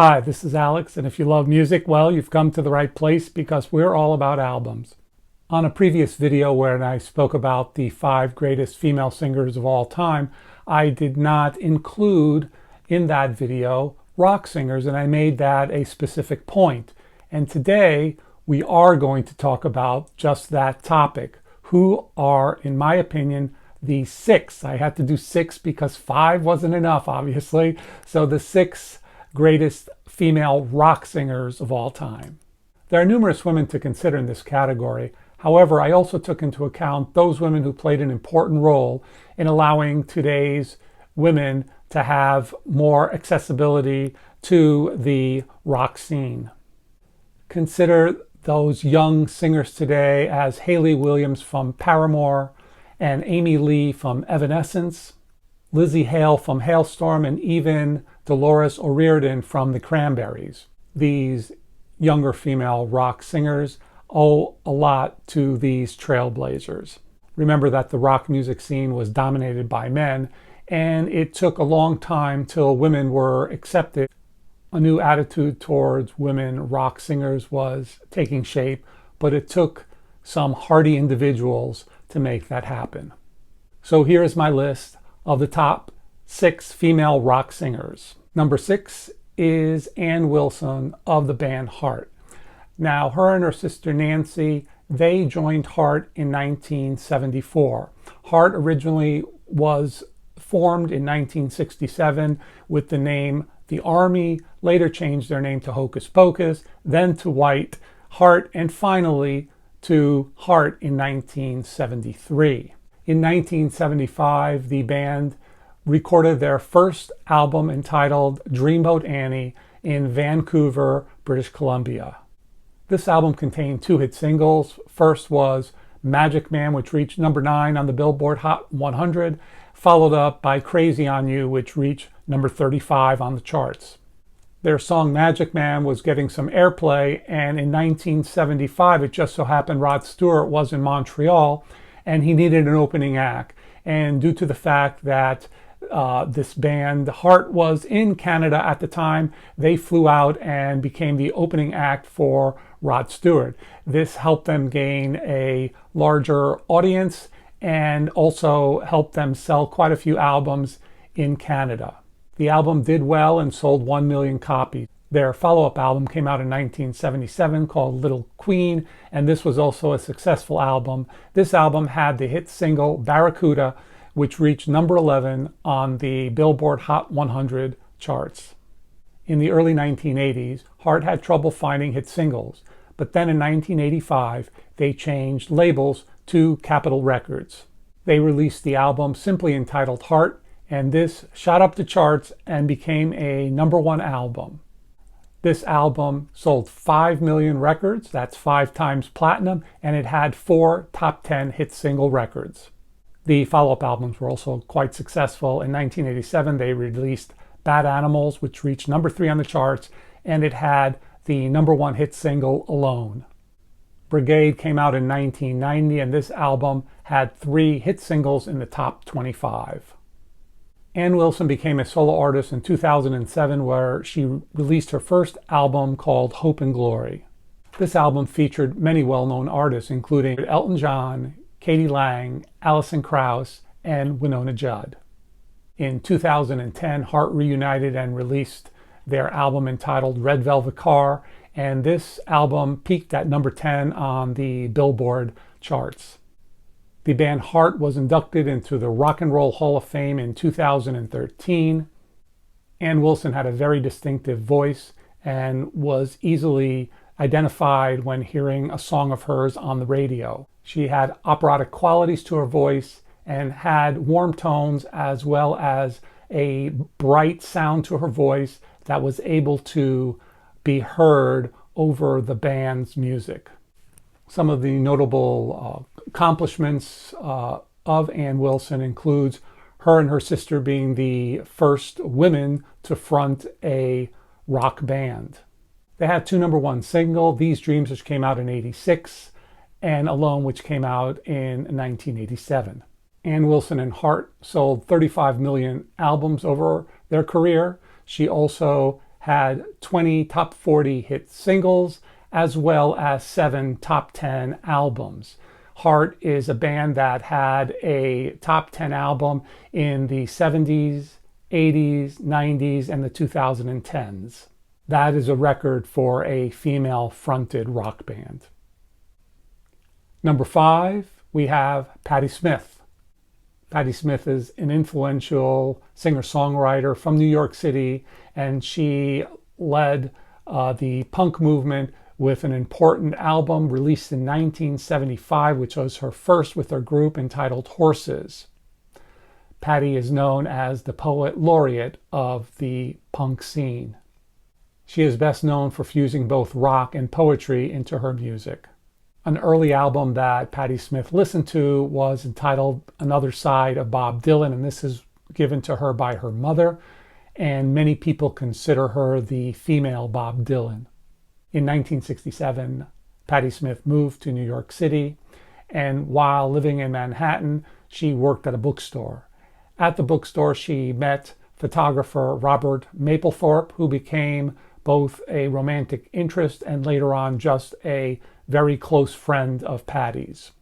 Hi, this is Alex, and if you love music, well, you've come to the right place because we're all about albums. On a previous video where I spoke about the 5 greatest female singers of all time, I did not include in that video rock singers, and I made that a specific point. And today we are going to talk about just that topic. Who are, in my opinion, the 6? I had to do 6 because 5 wasn't enough, obviously. So the 6 greatest female rock singers of all time. There are numerous women to consider in this category. However, I also took into account those women who played an important role in allowing today's women to have more accessibility to the rock scene. Consider those young singers today as Hayley Williams from Paramore and Amy Lee from Evanescence, Lizzie Hale from Hailstorm, and even Dolores O'Riordan from the Cranberries. These younger female rock singers owe a lot to these trailblazers. Remember that the rock music scene was dominated by men, and it took a long time till women were accepted. A new attitude towards women rock singers was taking shape, but it took some hardy individuals to make that happen. So here is my list of the top 6 female rock singers. Number 6 is Ann Wilson of the band Heart. Now, her and her sister Nancy, they joined Heart in 1974. Heart originally was formed in 1967 with the name The Army, later changed their name to Hocus Pocus, then to White Heart, and finally to Heart in 1973. In 1975, the band recorded their first album entitled Dreamboat Annie in Vancouver, British Columbia. This album contained 2 hit singles. First was Magic Man, which reached number 9 on the Billboard Hot 100, followed up by Crazy on You, which reached number 35 on the charts. Their song Magic Man was getting some airplay, and in 1975, it just so happened Rod Stewart was in Montreal, and he needed an opening act. And due to the fact that this band, Heart, was in Canada at the time, they flew out and became the opening act for Rod Stewart. This helped them gain a larger audience and also helped them sell quite a few albums in Canada. The album did well and sold 1 million copies. Their follow-up album came out in 1977 called Little Queen, and this was also a successful album. This album had the hit single Barracuda, which reached number 11 on the Billboard Hot 100 charts. In the early 1980s, Heart had trouble finding hit singles, but then in 1985, they changed labels to Capitol Records. They released the album simply entitled Heart, and this shot up the charts and became a number 1 album. This album sold 5 million records, that's 5 times platinum, and it had 4 top 10 hit single records. The follow-up albums were also quite successful. In 1987, they released Bad Animals, which reached number 3 on the charts, and it had the number 1 hit single Alone. Brigade came out in 1990, and this album had 3 hit singles in the top 25. Ann Wilson became a solo artist in 2007, where she released her first album called Hope and Glory. This album featured many well-known artists, including Elton John, Katie Lang, Alison Krauss, and Winona Judd. In 2010, Heart reunited and released their album entitled Red Velvet Car, and this album peaked at number 10 on the Billboard charts. The band Heart was inducted into the Rock and Roll Hall of Fame in 2013. Ann Wilson had a very distinctive voice and was easily identified when hearing a song of hers on the radio. She had operatic qualities to her voice and had warm tones as well as a bright sound to her voice that was able to be heard over the band's music. Some of the notable accomplishments of Ann Wilson includes her and her sister being the first women to front a rock band. They had 2 number 1 singles, These Dreams, which came out in '86, and Alone, which came out in 1987. Ann Wilson and Heart sold 35 million albums over their career. She also had 20 top 40 hit singles, as well as 7 top 10 albums. Heart is a band that had a top 10 album in the 70s, 80s, 90s, and the 2010s. That is a record for a female-fronted rock band. Number 5, we have Patti Smith. Patti Smith is an influential singer-songwriter from New York City, and she led the punk movement with an important album released in 1975, which was her first with her group, entitled Horses. Patti is known as the poet laureate of the punk scene. She is best known for fusing both rock and poetry into her music. An early album that Patti Smith listened to was entitled Another Side of Bob Dylan, and this is given to her by her mother, and many people consider her the female Bob Dylan. In 1967, Patti Smith moved to New York City, and while living in Manhattan, she worked at a bookstore. At the bookstore, she met photographer Robert Mapplethorpe, who became both a romantic interest and later on just a very close friend of Patti's.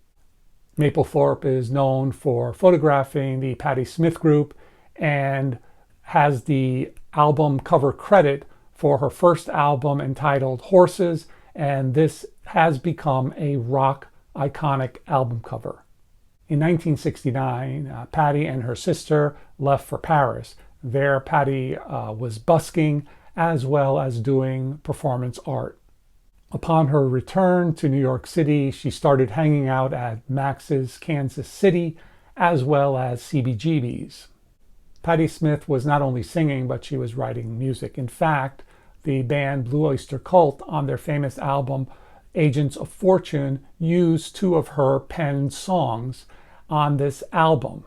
Mapplethorpe is known for photographing the Patti Smith group and has the album cover credit for her first album entitled Horses, and this has become a rock iconic album cover. In 1969, Patti and her sister left for Paris. There, Patti was busking as well as doing performance art. Upon her return to New York City, she started hanging out at Max's Kansas City as well as CBGB's. Patti Smith was not only singing, but she was writing music. In fact, the band Blue Oyster Cult, on their famous album Agents of Fortune, used 2 of her penned songs on this album.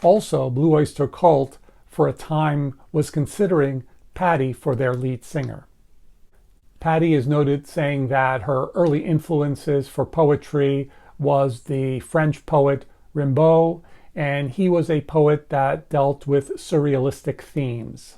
Also, Blue Oyster Cult, for a time, was considering Patti for their lead singer. Patti is noted saying that her early influences for poetry was the French poet Rimbaud, and he was a poet that dealt with surrealistic themes.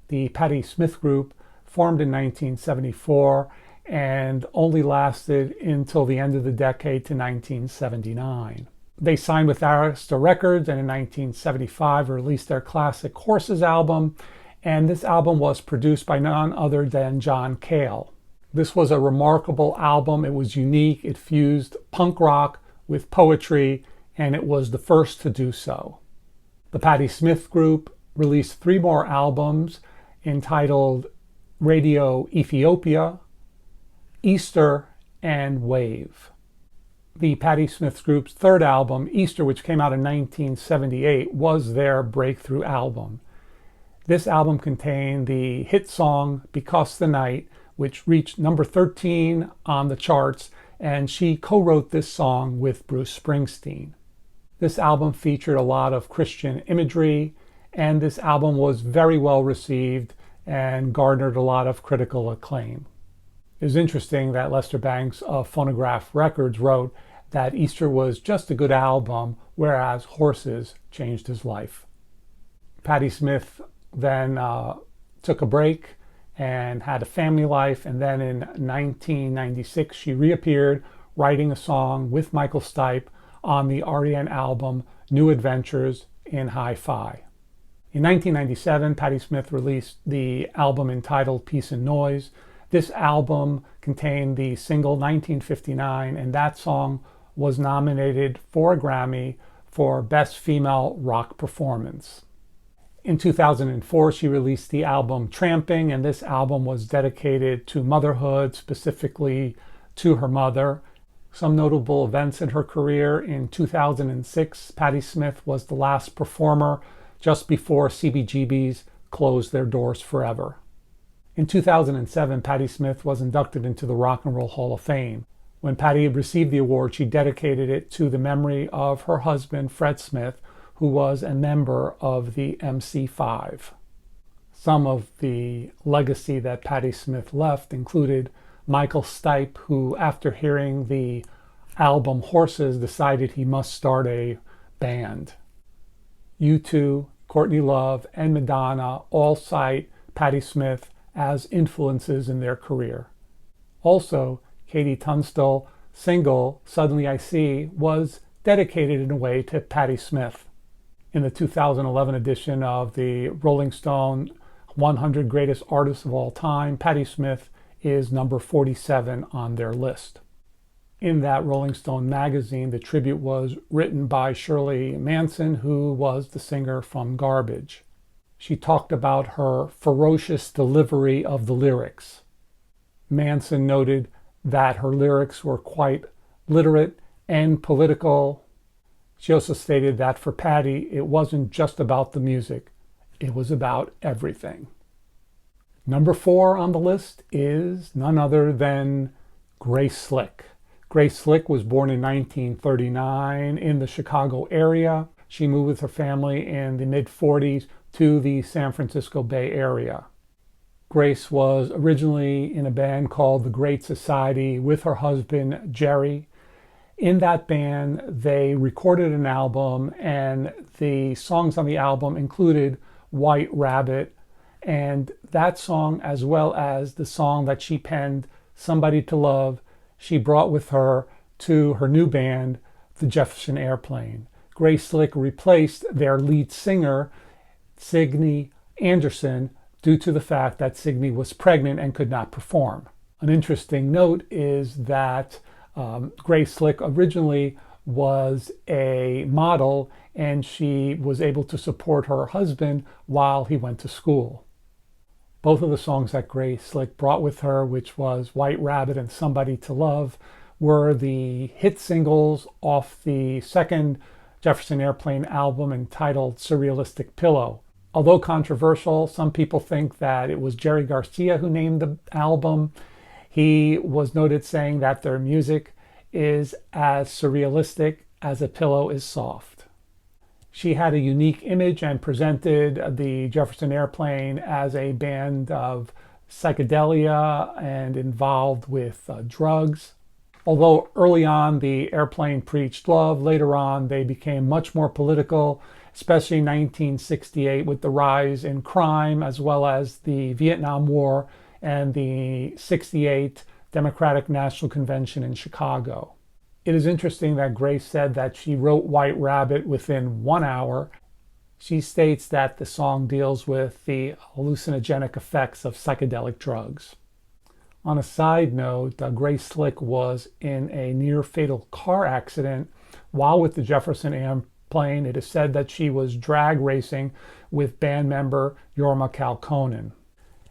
The Patti Smith Group formed in 1974 and only lasted until the end of the decade to 1979. They signed with Arista Records and in 1975 released their classic Horses album, and this album was produced by none other than John Cale. This was a remarkable album. It was unique. It fused punk rock with poetry, and it was the first to do so. The Patti Smith Group released 3 more albums entitled Radio Ethiopia, Easter, and Wave. The Patti Smith Group's 3rd album, Easter, which came out in 1978, was their breakthrough album. This album contained the hit song Because the Night, which reached number 13 on the charts, and she co-wrote this song with Bruce Springsteen. This album featured a lot of Christian imagery, and this album was very well received and garnered a lot of critical acclaim. It was interesting that Lester Banks of Phonograph Records wrote that Easter was just a good album, whereas Horses changed his life. Patti Smith then took a break and had a family life, and then in 1996 she reappeared writing a song with Michael Stipe on the REM album New Adventures in Hi-Fi. In 1997, Patti Smith released the album entitled Peace and Noise. This album contained the single 1959, and that song was nominated for a Grammy for Best Female Rock Performance. In 2004, she released the album Tramping, and this album was dedicated to motherhood, specifically to her mother. Some notable events in her career: in 2006, Patti Smith was the last performer just before CBGB's closed their doors forever. In 2007, Patti Smith was inducted into the Rock and Roll Hall of Fame. When Patti received the award, she dedicated it to the memory of her husband, Fred Smith, who was a member of the MC5. Some of the legacy that Patti Smith left included Michael Stipe, who, after hearing the album Horses, decided he must start a band. U2, Courtney Love, and Madonna all cite Patti Smith as influences in their career. Also, Katie Tunstall's single, Suddenly I See, was dedicated in a way to Patti Smith. In the 2011 edition of the Rolling Stone 100 Greatest Artists of All Time, Patti Smith is number 47 on their list. In that Rolling Stone magazine, the tribute was written by Shirley Manson, who was the singer from Garbage. She talked about her ferocious delivery of the lyrics. Manson noted that her lyrics were quite literate and political. She also stated that for Patti, it wasn't just about the music, it was about everything. Number 4 on the list is none other than Grace Slick. Grace Slick was born in 1939 in the Chicago area. She moved with her family in the mid-40s to the San Francisco Bay Area. Grace was originally in a band called The Great Society with her husband, Jerry. In that band, they recorded an album, and the songs on the album included White Rabbit, and that song, as well as the song that she penned, Somebody to Love, she brought with her to her new band, the Jefferson Airplane. Grace Slick replaced their lead singer, Signe Anderson, due to the fact that Signe was pregnant and could not perform. An interesting note is that Grace Slick originally was a model, and she was able to support her husband while he went to school. Both of the songs that Grace Slick brought with her, which was White Rabbit and Somebody to Love, were the hit singles off the second Jefferson Airplane album entitled Surrealistic Pillow. Although controversial, some people think that it was Jerry Garcia who named the album. He was noted saying that their music is as surrealistic as a pillow is soft. She had a unique image and presented the Jefferson Airplane as a band of psychedelia and involved with drugs. Although early on the Airplane preached love, later on they became much more political, especially in 1968 with the rise in crime, as well as the Vietnam War and the '68 Democratic National Convention in Chicago. It is interesting that Grace said that she wrote White Rabbit within 1 hour. She states that the song deals with the hallucinogenic effects of psychedelic drugs. On a side note, Grace Slick was in a near-fatal car accident while with the Jefferson Airplane. It is said that she was drag racing with band member Jorma Kaukonen.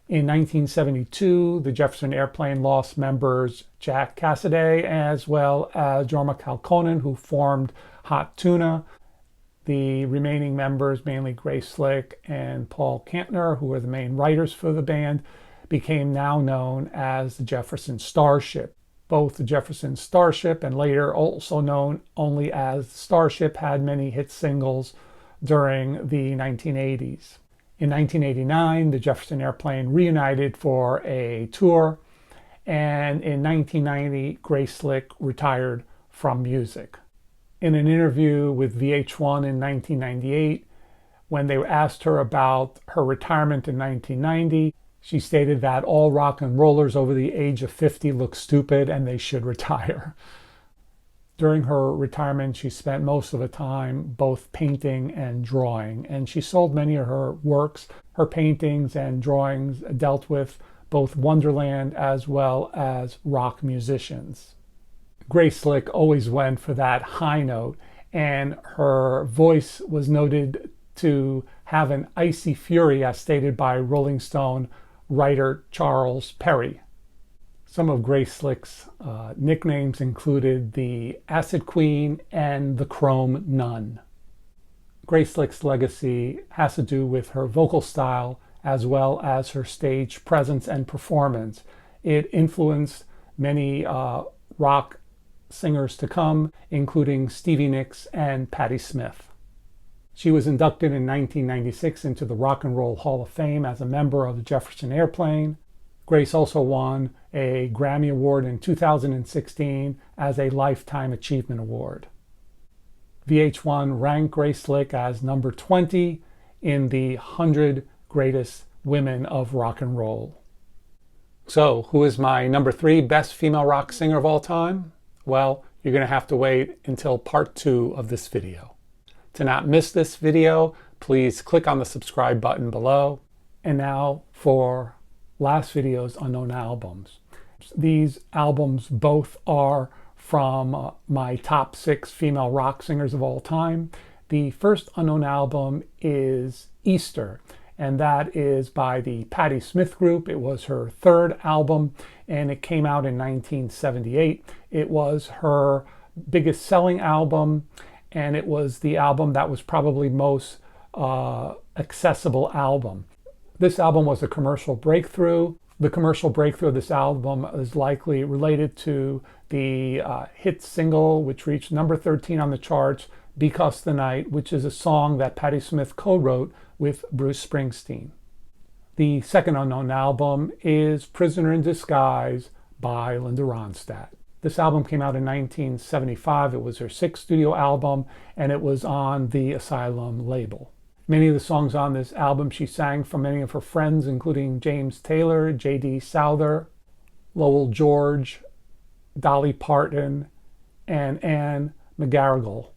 In 1972, the Jefferson Airplane lost members Jack Cassaday as well as Jorma Kaukonen, who formed Hot Tuna. The remaining members, mainly Grace Slick and Paul Kantner, who were the main writers for the band, became now known as the Jefferson Starship. Both the Jefferson Starship and later also known only as Starship had many hit singles during the 1980s. In 1989, the Jefferson Airplane reunited for a tour, and in 1990, Grace Slick retired from music. In an interview with VH1 in 1998, when they asked her about her retirement in 1990, she stated that all rock and rollers over the age of 50 look stupid and they should retire. During her retirement, she spent most of the time both painting and drawing, and she sold many of her works. Her paintings and drawings dealt with both Wonderland as well as rock musicians. Grace Slick always went for that high note, and her voice was noted to have an icy fury, as stated by Rolling Stone writer Charles Perry. Some of Grace Slick's nicknames included the Acid Queen and the Chrome Nun. Grace Slick's legacy has to do with her vocal style as well as her stage presence and performance. It influenced many rock singers to come, including Stevie Nicks and Patti Smith. She was inducted in 1996 into the Rock and Roll Hall of Fame as a member of the Jefferson Airplane. Grace also won a Grammy Award in 2016 as a Lifetime Achievement Award. VH1 ranked Grace Slick as number 20 in the 100 Greatest Women of Rock and Roll. So, who is my number 3 best female rock singer of all time? Well, you're going to have to wait until part 2 of this video. To not miss this video, please click on the subscribe button below. And now for last video's unknown albums. These albums both are from my top 6 female rock singers of all time. The first unknown album is Easter, and that is by the Patti Smith Group. It was her 3rd album, and it came out in 1978. It was her biggest selling album, and it was the album that was probably most accessible album. This album was a commercial breakthrough. The commercial breakthrough of this album is likely related to the hit single, which reached number 13 on the charts, Because the Night, which is a song that Patti Smith co-wrote with Bruce Springsteen. The second unknown album is Prisoner in Disguise by Linda Ronstadt. This album came out in 1975. It was her 6th studio album, and it was on the Asylum label. Many of the songs on this album she sang for many of her friends, including James Taylor, J.D. Souther, Lowell George, Dolly Parton, and Anne McGarrigle.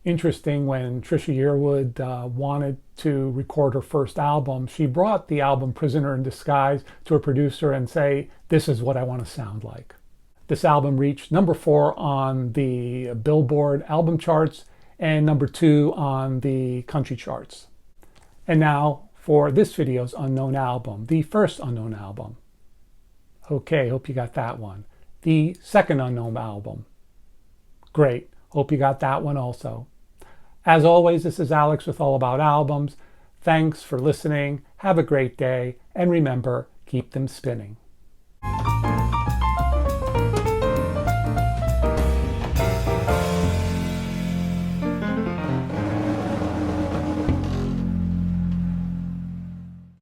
Interesting, when Trisha Yearwood wanted to record her first album, she brought the album Prisoner in Disguise to her producer and say, "This is what I want to sound like." This album reached number 4 on the Billboard album charts and number 2 on the country charts. And now for this video's unknown album, the first unknown album. Okay, hope you got that one. The second unknown album. Great, hope you got that one also. As always, this is Alex with All About Albums. Thanks for listening, have a great day, and remember, keep them spinning.